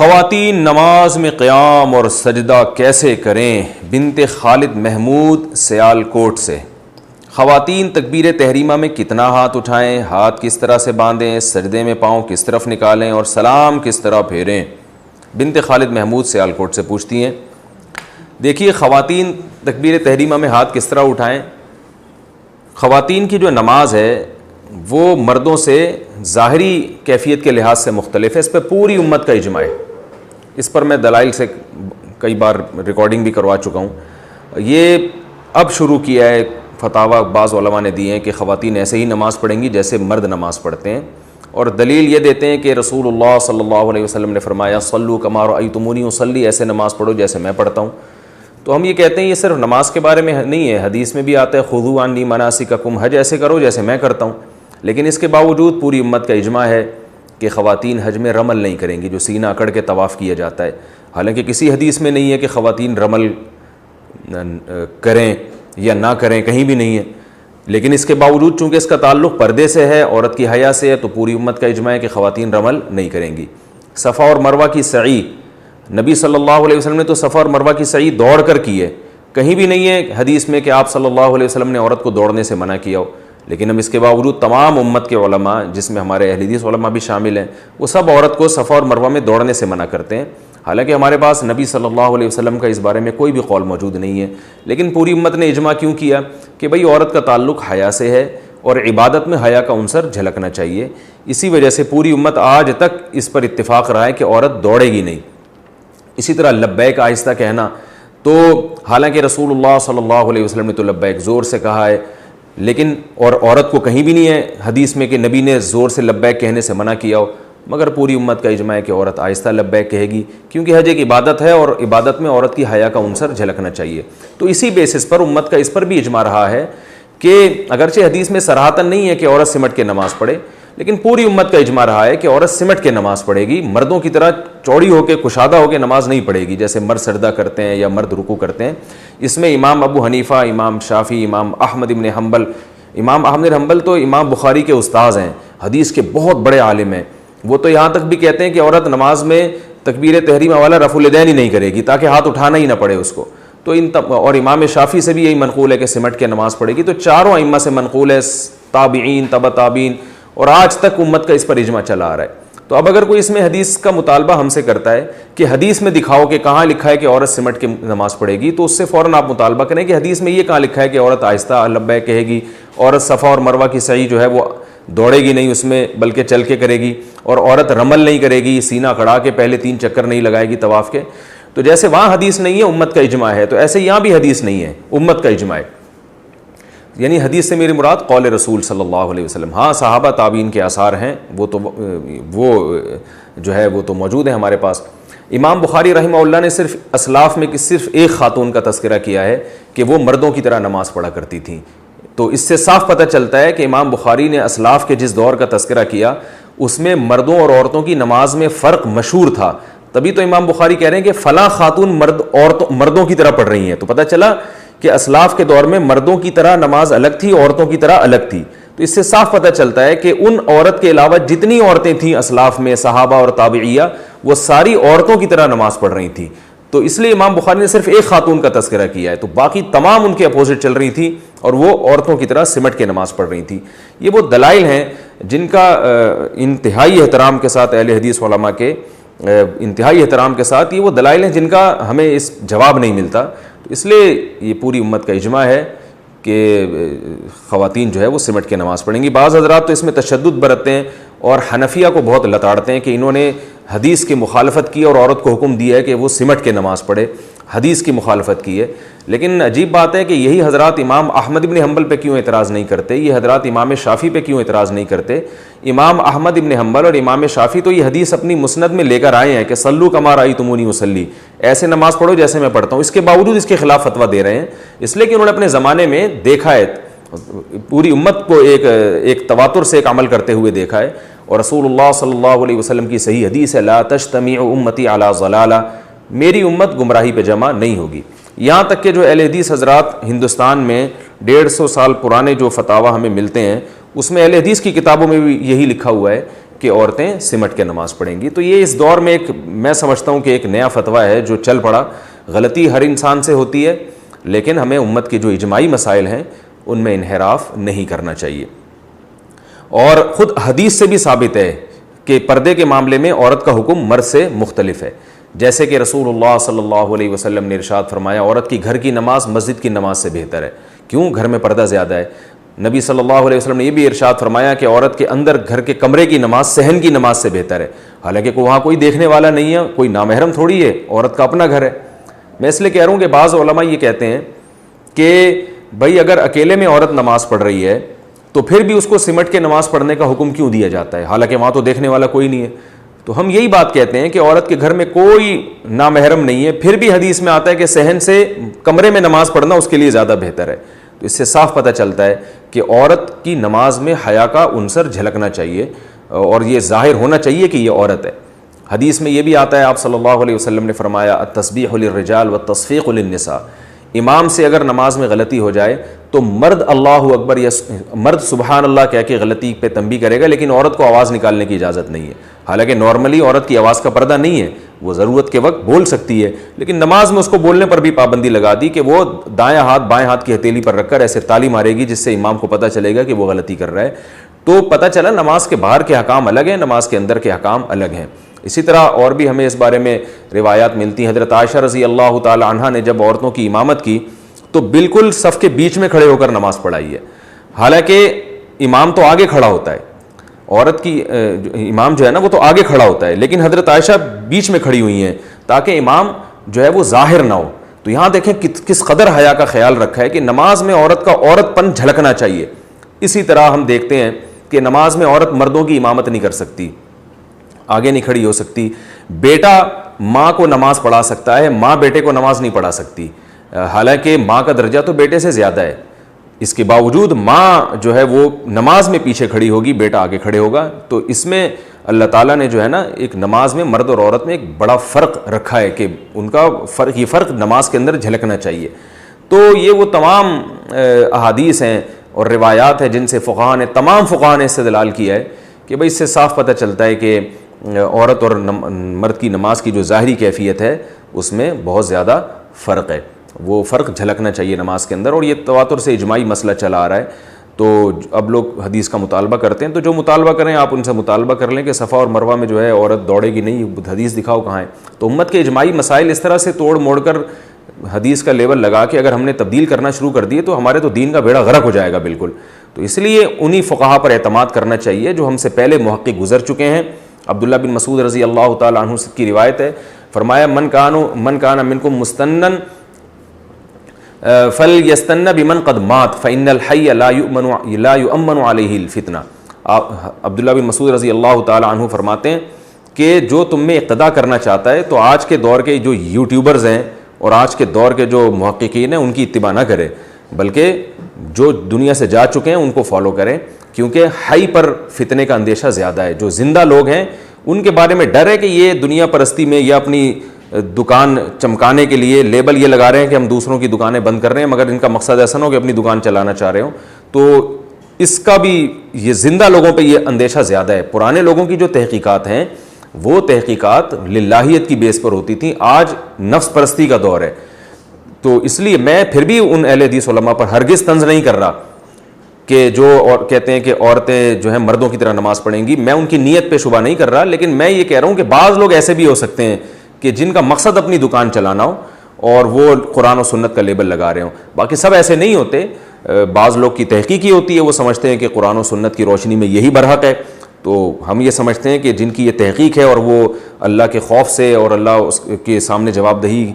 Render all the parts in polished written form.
خواتین نماز میں قیام اور سجدہ کیسے کریں؟ بنت خالد محمود سیالکوٹ سے۔ خواتین تکبیر تحریمہ میں کتنا ہاتھ اٹھائیں، ہاتھ کس طرح سے باندھیں، سجدے میں پاؤں کس طرف نکالیں اور سلام کس طرح پھیریں؟ بنت خالد محمود سیالکوٹ سے پوچھتی ہیں۔ دیکھیے، خواتین تکبیر تحریمہ میں ہاتھ کس طرح اٹھائیں۔ خواتین کی جو نماز ہے وہ مردوں سے ظاہری کیفیت کے لحاظ سے مختلف ہے، اس پہ پوری امت کا اجماع ہے۔ اس پر میں دلائل سے کئی بار ریکارڈنگ بھی کروا چکا ہوں۔ یہ اب شروع کیا ہے، فتاویٰ بعض علماء نے دیے ہیں کہ خواتین ایسے ہی نماز پڑھیں گی جیسے مرد نماز پڑھتے ہیں، اور دلیل یہ دیتے ہیں کہ رسول اللہ صلی اللہ علیہ وسلم نے فرمایا صلوا کما رأیتمونی اصلی، ایسے نماز پڑھو جیسے میں پڑھتا ہوں۔ تو ہم یہ کہتے ہیں یہ صرف نماز کے بارے میں نہیں ہے، حدیث میں بھی آتا ہے خذوا عنی مناسککم، حج ایسے کرو جیسے میں کرتا ہوں۔ لیکن اس کے باوجود پوری امت کا اجماع ہے کہ خواتین حج میں رمل نہیں کریں گی، جو سینہ اکڑ کے طواف کیا جاتا ہے۔ حالانکہ کسی حدیث میں نہیں ہے کہ خواتین رمل کریں یا نہ کریں، کہیں بھی نہیں ہے، لیکن اس کے باوجود چونکہ اس کا تعلق پردے سے ہے، عورت کی حیا سے ہے، تو پوری امت کا اجماع ہے کہ خواتین رمل نہیں کریں گی۔ صفا اور مروہ کی سعی، نبی صلی اللہ علیہ وسلم نے تو صفا اور مروہ کی سعی دوڑ کر کی ہے، کہیں بھی نہیں ہے حدیث میں کہ آپ صلی اللہ علیہ وسلم نے عورت کو دوڑنے سے منع کیا ہو۔ لیکن ہم اس کے باوجود تمام امت کے علماء، جس میں ہمارے اہل حدیث علماء بھی شامل ہیں، وہ سب عورت کو صفا اور مروہ میں دوڑنے سے منع کرتے ہیں۔ حالانکہ ہمارے پاس نبی صلی اللہ علیہ وسلم کا اس بارے میں کوئی بھی قول موجود نہیں ہے، لیکن پوری امت نے اجماع کیوں کیا کہ بھئی عورت کا تعلق حیا سے ہے اور عبادت میں حیا کا عنصر جھلکنا چاہیے۔ اسی وجہ سے پوری امت آج تک اس پر اتفاق رہا ہے کہ عورت دوڑے گی نہیں۔ اسی طرح لبیک آہستہ کہنا، تو حالانکہ رسول اللہ صلی اللہ علیہ وسلم نے تو لبیک زور سے کہا ہے، لیکن اور عورت کو کہیں بھی نہیں ہے حدیث میں کہ نبی نے زور سے لبیک کہنے سے منع کیا ہو، مگر پوری امت کا اجماع ہے کہ عورت آہستہ لبیک کہے گی، کیونکہ حج ایک عبادت ہے اور عبادت میں عورت کی حیا کا عنصر جھلکنا چاہیے۔ تو اسی بیسس پر امت کا اس پر بھی اجماع رہا ہے کہ اگرچہ حدیث میں صراحتاً نہیں ہے کہ عورت سمٹ کے نماز پڑھے، لیکن پوری امت کا اجماع رہا ہے کہ عورت سمٹ کے نماز پڑھے گی، مردوں کی طرح چوڑی ہو کے کشادہ ہو کے نماز نہیں پڑھے گی جیسے مرد سجدہ کرتے ہیں یا مرد رکوع کرتے ہیں۔ اس میں امام ابو حنیفہ، امام شافعی، امام احمد بن حنبل، امام احمد بن حنبل تو امام بخاری کے استاذ ہیں، حدیث کے بہت بڑے عالم ہیں، وہ تو یہاں تک بھی کہتے ہیں کہ عورت نماز میں تکبیر تحریمہ والا رفع الیدین ہی نہیں کرے گی تاکہ ہاتھ اٹھانا ہی نہ پڑے اس کو۔ تو اور امام شافعی سے بھی یہی منقول ہے کہ سمٹ کے نماز پڑھے گی۔ تو چاروں ائمہ سے منقول ہے، تابعین، تبع تابعین، اور آج تک امت کا اس پر اجماع چلا آ رہا ہے۔ تو اب اگر کوئی اس میں حدیث کا مطالبہ ہم سے کرتا ہے کہ حدیث میں دکھاؤ کہ کہاں لکھا ہے کہ عورت سمٹ کے نماز پڑھے گی، تو اس سے فوراً آپ مطالبہ کریں کہ حدیث میں یہ کہاں لکھا ہے کہ عورت آہستہ لبیک کہے گی، عورت صفا اور مروہ کی سعی جو ہے وہ دوڑے گی نہیں اس میں بلکہ چل کے کرے گی، اور عورت رمل نہیں کرے گی، سینہ کھڑا کے پہلے 3 چکر نہیں لگائے گی طواف کے۔ تو جیسے وہاں حدیث نہیں ہے امت کا اجماع ہے، تو ایسے یہاں بھی حدیث نہیں ہے امت کا اجماع ہے۔ یعنی حدیث سے میری مراد قول رسول صلی اللہ علیہ وسلم۔ ہاں صحابہ تابعین کے آثار ہیں، وہ جو ہے وہ تو موجود ہیں ہمارے پاس۔ امام بخاری رحمہ اللہ نے صرف اسلاف میں صرف ایک خاتون کا تذکرہ کیا ہے کہ وہ مردوں کی طرح نماز پڑھا کرتی تھیں، تو اس سے صاف پتہ چلتا ہے کہ امام بخاری نے اسلاف کے جس دور کا تذکرہ کیا اس میں مردوں اور عورتوں کی نماز میں فرق مشہور تھا، تبھی تو امام بخاری کہہ رہے ہیں کہ فلاں خاتون مردوں کی طرح پڑھ رہی ہیں۔ تو پتہ چلا کہ اسلاف کے دور میں مردوں کی طرح نماز الگ تھی، عورتوں کی طرح الگ تھی۔ تو اس سے صاف پتہ چلتا ہے کہ ان عورت کے علاوہ جتنی عورتیں تھیں اسلاف میں، صحابہ اور تابعیہ، وہ ساری عورتوں کی طرح نماز پڑھ رہی تھیں۔ تو اس لیے امام بخاری نے صرف ایک خاتون کا تذکرہ کیا ہے، تو باقی تمام ان کے اپوزٹ چل رہی تھی اور وہ عورتوں کی طرح سمٹ کے نماز پڑھ رہی تھیں۔ یہ وہ دلائل ہیں جن کا انتہائی احترام کے ساتھ اہل حدیث علماء کے انتہائی احترام کے ساتھ یہ وہ دلائل ہیں جن کا ہمیں اس جواب نہیں ملتا۔ تو اس لیے یہ پوری امت کا اجماع ہے کہ خواتین جو ہے وہ سمٹ کے نماز پڑھیں گی۔ بعض حضرات تو اس میں تشدد برتتے ہیں اور حنفیہ کو بہت لتاڑتے ہیں کہ انہوں نے حدیث کی مخالفت کی اور عورت کو حکم دیا ہے کہ وہ سمٹ کے نماز پڑھے، حدیث کی مخالفت کی ہے۔ لیکن عجیب بات ہے کہ یہی حضرات امام احمد بن حنبل پہ کیوں اعتراض نہیں کرتے، یہ حضرات امام شافعی پہ کیوں اعتراض نہیں کرتے؟ امام احمد بن حنبل اور امام شافعی تو یہ حدیث اپنی مسند میں لے کر آئے ہیں کہ صلو کما رأیتمونی اصلی، ایسے نماز پڑھو جیسے میں پڑھتا ہوں، اس کے باوجود اس کے خلاف فتویٰ دے رہے ہیں، اس لیے کہ انہوں نے اپنے زمانے میں دیکھا ہے، پوری امت کو ایک تواتر سے ایک عمل کرتے ہوئے دیکھا ہے، اور رسول اللہ صلی اللہ علیہ وسلم کی صحیح حدیث ہے لا تجتمع امتی علی ضلالہ، میری امت گمراہی پہ جمع نہیں ہوگی۔ یہاں تک کہ جو اہل حدیث حضرات ہندوستان میں 150 سال پرانے جو فتاویٰ ہمیں ملتے ہیں اس میں اہل حدیث کی کتابوں میں بھی یہی لکھا ہوا ہے کہ عورتیں سمٹ کے نماز پڑھیں گی. تو یہ اس دور میں ایک میں سمجھتا ہوں کہ ایک نیا فتویٰ ہے جو چل پڑا. غلطی ہر انسان سے ہوتی ہے, لیکن ہمیں امت کے جو اجماعی مسائل ہیں ان میں انحراف نہیں کرنا چاہیے. اور خود حدیث سے بھی ثابت ہے کہ پردے کے معاملے میں عورت کا حکم مرد سے مختلف ہے. جیسے کہ رسول اللہ صلی اللہ علیہ وسلم نے ارشاد فرمایا, عورت کی گھر کی نماز مسجد کی نماز سے بہتر ہے. کیوں؟ گھر میں پردہ زیادہ ہے. نبی صلی اللہ علیہ وسلم نے یہ بھی ارشاد فرمایا کہ عورت کے اندر گھر کے کمرے کی نماز صحن کی نماز سے بہتر ہے. حالانکہ وہاں کوئی دیکھنے والا نہیں ہے, کوئی نامحرم تھوڑی ہے, عورت کا اپنا گھر ہے. میں اس لیے کہہ رہا ہوں کہ بعض علماء یہ کہتے ہیں کہ بھائی اگر اکیلے میں عورت نماز پڑھ رہی ہے تو پھر بھی اس کو سمٹ کے نماز پڑھنے کا حکم کیوں دیا جاتا ہے, حالانکہ وہاں تو دیکھنے والا کوئی نہیں ہے. تو ہم یہی بات کہتے ہیں کہ عورت کے گھر میں کوئی نامحرم نہیں ہے, پھر بھی حدیث میں آتا ہے کہ صحن سے کمرے میں نماز پڑھنا اس کے لیے زیادہ بہتر ہے. تو اس سے صاف پتہ چلتا ہے کہ عورت کی نماز میں حیا کا عنصر جھلکنا چاہیے اور یہ ظاہر ہونا چاہیے کہ یہ عورت ہے. حدیث میں یہ بھی آتا ہے, آپ صلی اللہ علیہ وسلم نے فرمایا التسبیح للرجال والتصفیق للنساء. امام سے اگر نماز میں غلطی ہو جائے تو مرد اللہ اکبر یا مرد سبحان اللہ کہہ کے غلطی پہ تنبیہ کرے گا, لیکن عورت کو آواز نکالنے کی اجازت نہیں ہے. حالانکہ نارملی عورت کی آواز کا پردہ نہیں ہے, وہ ضرورت کے وقت بول سکتی ہے, لیکن نماز میں اس کو بولنے پر بھی پابندی لگا دی کہ وہ دائیں ہاتھ بائیں ہاتھ کی ہتھیلی پر رکھ کر ایسے تالی مارے گی جس سے امام کو پتہ چلے گا کہ وہ غلطی کر رہا ہے. تو پتہ چلا نماز کے باہر کے حکام الگ ہیں, نماز کے اندر کے حکام الگ ہیں. اسی طرح اور بھی ہمیں اس بارے میں روایات ملتی ہیں. حضرت عائشہ رضی اللہ تعالی عنہا نے جب عورتوں کی امامت کی تو بالکل صف کے بیچ میں کھڑے ہو کر نماز پڑھائی ہے. حالانکہ امام تو آگے کھڑا ہوتا ہے, عورت کی امام جو ہے نا وہ تو آگے کھڑا ہوتا ہے, لیکن حضرت عائشہ بیچ میں کھڑی ہوئی ہیں تاکہ امام جو ہے وہ ظاہر نہ ہو. تو یہاں دیکھیں کس قدر حیا کا خیال رکھا ہے کہ نماز میں عورت کا عورت پن جھلکنا چاہیے. اسی طرح ہم دیکھتے ہیں کہ نماز میں عورت مردوں کی امامت نہیں کر سکتی, آگے نہیں کھڑی ہو سکتی. بیٹا ماں کو نماز پڑھا سکتا ہے, ماں بیٹے کو نماز نہیں پڑھا سکتی. حالانکہ ماں کا درجہ تو بیٹے سے زیادہ ہے, اس کے باوجود ماں جو ہے وہ نماز میں پیچھے کھڑی ہوگی, بیٹا آگے کھڑے ہوگا. تو اس میں اللہ تعالیٰ نے جو ہے نا ایک نماز میں مرد اور عورت میں ایک بڑا فرق رکھا ہے کہ ان کا فرق, یہ فرق نماز کے اندر جھلکنا چاہیے. تو یہ وہ تمام احادیث ہیں اور روایات ہیں جن سے فقہاء نے, تمام فقہاء نے استدلال کیا ہے کہ بھئی اس سے صاف پتہ چلتا ہے کہ عورت اور مرد کی نماز کی جو ظاہری کیفیت ہے اس میں بہت زیادہ فرق ہے. وہ فرق جھلکنا چاہیے نماز کے اندر, اور یہ تواتر سے اجماعی مسئلہ چلا آ رہا ہے. تو اب لوگ حدیث کا مطالبہ کرتے ہیں, تو جو مطالبہ کریں آپ ان سے مطالبہ کر لیں کہ صفا اور مروہ میں جو ہے عورت دوڑے گی نہیں, حدیث دکھاؤ کہاں ہے. تو امت کے اجماعی مسائل اس طرح سے توڑ موڑ کر حدیث کا لیول لگا کے اگر ہم نے تبدیل کرنا شروع کر دیے تو ہمارے تو دین کا بیڑا غرق ہو جائے گا بالکل. تو اس لیے انہی فقہاء پر اعتماد کرنا چاہیے جو ہم سے پہلے محقق گزر چکے ہیں. عبداللہ بن مسعود رضی اللہ تعالیٰ عنہ کی روایت ہے, فرمایا من کان منکم مستنن فلیستن بمن قد مات فإن الحی لا یؤمن علیہ الفتنہ. عبداللہ بن مسعود رضی اللہ تعالیٰ عنہ فرماتے ہیں کہ جو تم میں اقتدا کرنا چاہتا ہے تو آج کے دور کے جو یوٹیوبرز ہیں اور آج کے دور کے جو محققین ہیں ان کی اتباع نہ کرے, بلکہ جو دنیا سے جا چکے ہیں ان کو فالو کریں, کیونکہ حی پر فتنے کا اندیشہ زیادہ ہے. جو زندہ لوگ ہیں ان کے بارے میں ڈر ہے کہ یہ دنیا پرستی میں یا اپنی دکان چمکانے کے لیے لیبل یہ لگا رہے ہیں کہ ہم دوسروں کی دکانیں بند کر رہے ہیں, مگر ان کا مقصد ایسا نہ ہو کہ اپنی دکان چلانا چاہ رہے ہوں. تو اس کا بھی یہ زندہ لوگوں پہ یہ اندیشہ زیادہ ہے. پرانے لوگوں کی جو تحقیقات ہیں وہ تحقیقات للہیت کی بیس پر ہوتی تھیں, آج نفس پرستی کا دور ہے. تو اس لیے میں پھر بھی ان اہل حدیث علماء پر ہرگز طنز نہیں کر رہا کہ جو کہتے ہیں کہ عورتیں جو ہیں مردوں کی طرح نماز پڑھیں گی, میں ان کی نیت پہ شبہ نہیں کر رہا, لیکن میں یہ کہہ رہا ہوں کہ بعض لوگ ایسے بھی ہو سکتے ہیں کہ جن کا مقصد اپنی دکان چلانا ہو اور وہ قرآن و سنت کا لیبل لگا رہے ہوں. باقی سب ایسے نہیں ہوتے. بعض لوگ کی تحقیق ہی ہوتی ہے, وہ سمجھتے ہیں کہ قرآن و سنت کی روشنی میں یہی برحق ہے. تو ہم یہ سمجھتے ہیں کہ جن کی یہ تحقیق ہے اور وہ اللہ کے خوف سے اور اللہ اس کے سامنے جواب دہی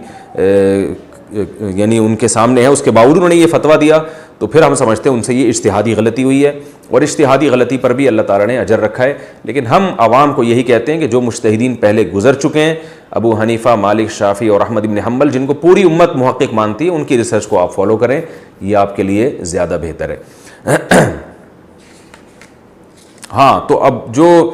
یعنی ان کے سامنے ہے, اس کے باوجود انہوں نے یہ فتویٰ دیا, تو پھر ہم سمجھتے ہیں ان سے یہ اجتہادی غلطی ہوئی ہے, اور اجتہادی غلطی پر بھی اللہ تعالیٰ نے اجر رکھا ہے. لیکن ہم عوام کو یہی کہتے ہیں کہ جو مجتہدین پہلے گزر چکے ہیں, ابو حنیفہ, مالک, شافعی اور احمد بن حنبل, جن کو پوری امت محقق مانتی ہے, ان کی ریسرچ کو آپ فالو کریں, یہ آپ کے لیے زیادہ بہتر ہے. ہاں, تو اب جو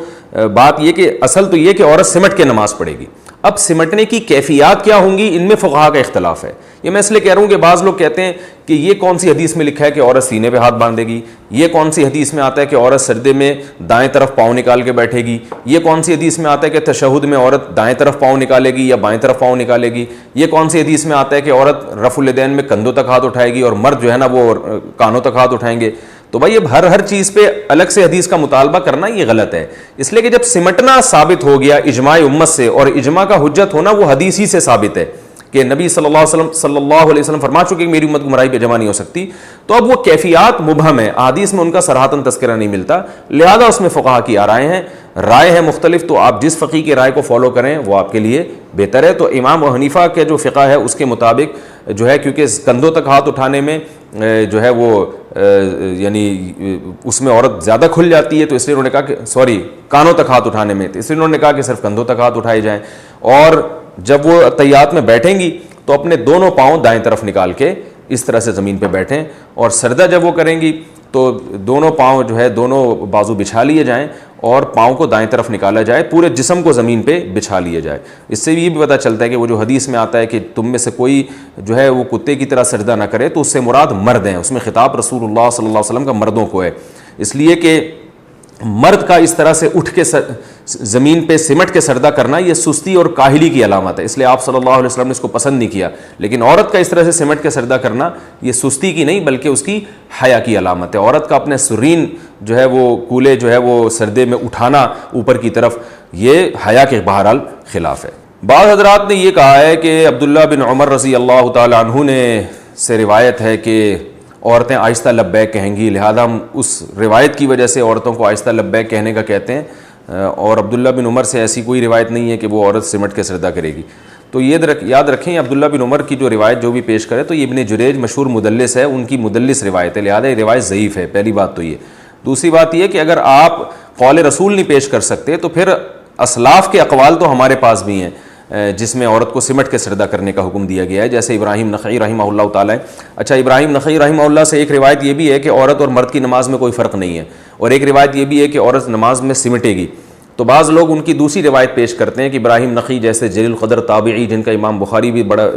بات یہ کہ اصل تو یہ کہ عورت سمٹ کے نماز پڑھے گی. اب سمٹنے کی کیفیات کیا ہوں گی، ان میں فقہا کا اختلاف ہے. یہ میں اس لیے کہہ رہا ہوں کہ بعض لوگ کہتے ہیں کہ یہ کون سی حدیث میں لکھا ہے کہ عورت سینے پہ ہاتھ باندھے گی، یہ کون سی حدیث میں آتا ہے کہ عورت سجدے میں دائیں طرف پاؤں نکال کے بیٹھے گی، یہ کون سی حدیث میں آتا ہے کہ تشہد میں عورت دائیں طرف پاؤں نکالے گی یا بائیں طرف پاؤں نکالے گی، یہ کون سی حدیث میں آتا ہے کہ عورت رفع الیدین میں کندھوں تک ہاتھ اٹھائے گی اور مرد جو ہے نا وہ کانوں تک ہاتھ اٹھائیں گے. تو بھائی اب ہر چیز پہ الگ سے حدیث کا مطالبہ کرنا یہ غلط ہے. اس لیے کہ جب سمٹنا ثابت ہو گیا اجماع امت سے، اور اجماع کا حجت ہونا وہ حدیث ہی سے ثابت ہے کہ نبی صلی اللہ علیہ وسلم فرما چکے کہ میری امت گمراہی پہ جمع نہیں ہو سکتی، تو اب وہ کیفیات مبہم ہے، احادیث میں ان کا صراحتاً تذکرہ نہیں ملتا، لہذا اس میں فقہا کی رائے ہیں مختلف. تو آپ جس فقی کی رائے کو فالو کریں وہ آپ کے لیے بہتر ہے. تو امام ابو حنیفہ کے جو فقہ ہے اس کے مطابق جو ہے، کیونکہ کندھوں تک ہاتھ اٹھانے میں جو ہے وہ یعنی اس میں عورت زیادہ کھل جاتی ہے، تو اس لیے انہوں نے کہا کہ کانوں تک ہاتھ اٹھانے میں، اس لیے انہوں نے کہا کہ صرف کندھوں تک ہاتھ اٹھائے جائیں. اور جب وہ تیات میں بیٹھیں گی تو اپنے دونوں پاؤں دائیں طرف نکال کے اس طرح سے زمین پہ بیٹھیں، اور سجدہ جب وہ کریں گی تو دونوں پاؤں جو ہے دونوں بازو بچھا لیے جائیں اور پاؤں کو دائیں طرف نکالا جائے، پورے جسم کو زمین پہ بچھا لیا جائے. اس سے یہ بھی پتہ چلتا ہے کہ وہ جو حدیث میں آتا ہے کہ تم میں سے کوئی جو ہے وہ کتے کی طرح سجدہ نہ کرے، تو اس سے مراد مرد ہیں، اس میں خطاب رسول اللہ صلی اللہ علیہ وسلم کا مردوں کو ہے. اس لیے کہ مرد کا اس طرح سے اٹھ کے زمین پہ سمٹ کے سجدہ کرنا یہ سستی اور کاہلی کی علامت ہے، اس لیے آپ صلی اللہ علیہ وسلم نے اس کو پسند نہیں کیا. لیکن عورت کا اس طرح سے سمٹ کے سجدہ کرنا یہ سستی کی نہیں بلکہ اس کی حیا کی علامت ہے. عورت کا اپنے سرین جو ہے وہ کولے جو ہے وہ سجدے میں اٹھانا اوپر کی طرف، یہ حیا کے بہرحال خلاف ہے. بعض حضرات نے یہ کہا ہے کہ عبداللہ بن عمر رضی اللہ تعالی عنہ نے سے روایت ہے کہ عورتیں آہستہ لبیک کہیں گی، لہذا ہم اس روایت کی وجہ سے عورتوں کو آہستہ لبیک کہنے کا کہتے ہیں، اور عبداللہ بن عمر سے ایسی کوئی روایت نہیں ہے کہ وہ عورت سمٹ کے سجدہ کرے گی. تو یہ یاد رکھیں عبداللہ بن عمر کی جو روایت جو بھی پیش کرے تو یہ ابن جریج مشہور مدلس ہے، ان کی مدلس روایت ہے، لہذا یہ روایت ضعیف ہے. پہلی بات تو یہ. دوسری بات یہ کہ اگر آپ قول رسول نہیں پیش کر سکتے تو پھر اسلاف کے اقوال تو ہمارے پاس بھی ہیں جس میں عورت کو سمٹ کے سجدہ کرنے کا حکم دیا گیا ہے، جیسے ابراہیم نخعی رحمہ اللہ تعالیٰ. اچھا، ابراہیم نخعی رحمہ اللہ سے ایک روایت یہ بھی ہے کہ عورت اور مرد کی نماز میں کوئی فرق نہیں ہے، اور ایک روایت یہ بھی ہے کہ عورت نماز میں سمٹے گی. تو بعض لوگ ان کی دوسری روایت پیش کرتے ہیں کہ ابراہیم نخعی جیسے جلیل القدر تابعی جن کا امام بخاری بھی بڑا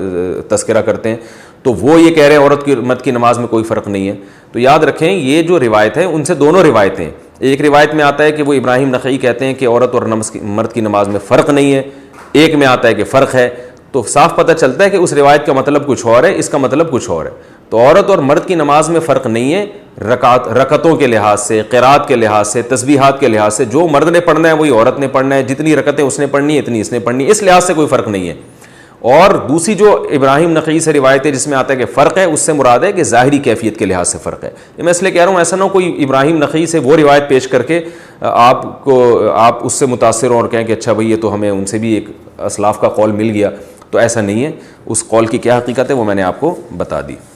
تذکرہ کرتے ہیں، تو وہ یہ کہہ رہے ہیں عورت کی مرد کی نماز میں کوئی فرق نہیں ہے. تو یاد رکھیں یہ جو روایت ہے ان سے دونوں روایتیں، ایک روایت میں آتا ہے کہ وہ ابراہیم نخعی کہتے ہیں کہ عورت اور مرد کی نماز میں فرق نہیں ہے، ایک میں آتا ہے کہ فرق ہے. تو صاف پتہ چلتا ہے کہ اس روایت کا مطلب کچھ اور ہے، اس کا مطلب کچھ اور ہے. تو عورت اور مرد کی نماز میں فرق نہیں ہے رکعتوں کے لحاظ سے، قرات کے لحاظ سے، تسبیحات کے لحاظ سے. جو مرد نے پڑھنا ہے وہی عورت نے پڑھنا ہے، جتنی رکعتیں اس نے پڑھنی ہے اتنی اس نے پڑھنی ہے، اس لحاظ سے کوئی فرق نہیں ہے. اور دوسری جو ابراہیم نخعی سے روایت ہے جس میں آتا ہے کہ فرق ہے، اس سے مراد ہے کہ ظاہری کیفیت کے لحاظ سے فرق ہے. یہ میں اس لیے کہہ رہا ہوں ایسا نہ ہو کوئی ابراہیم نخعی سے وہ روایت پیش کر کے آپ اس سے متاثر ہوں اور کہیں کہ اچھا بھئی یہ تو ہمیں ان سے بھی ایک اسلاف کا قول مل گیا. تو ایسا نہیں ہے، اس قول کی کیا حقیقت ہے وہ میں نے آپ کو بتا دی.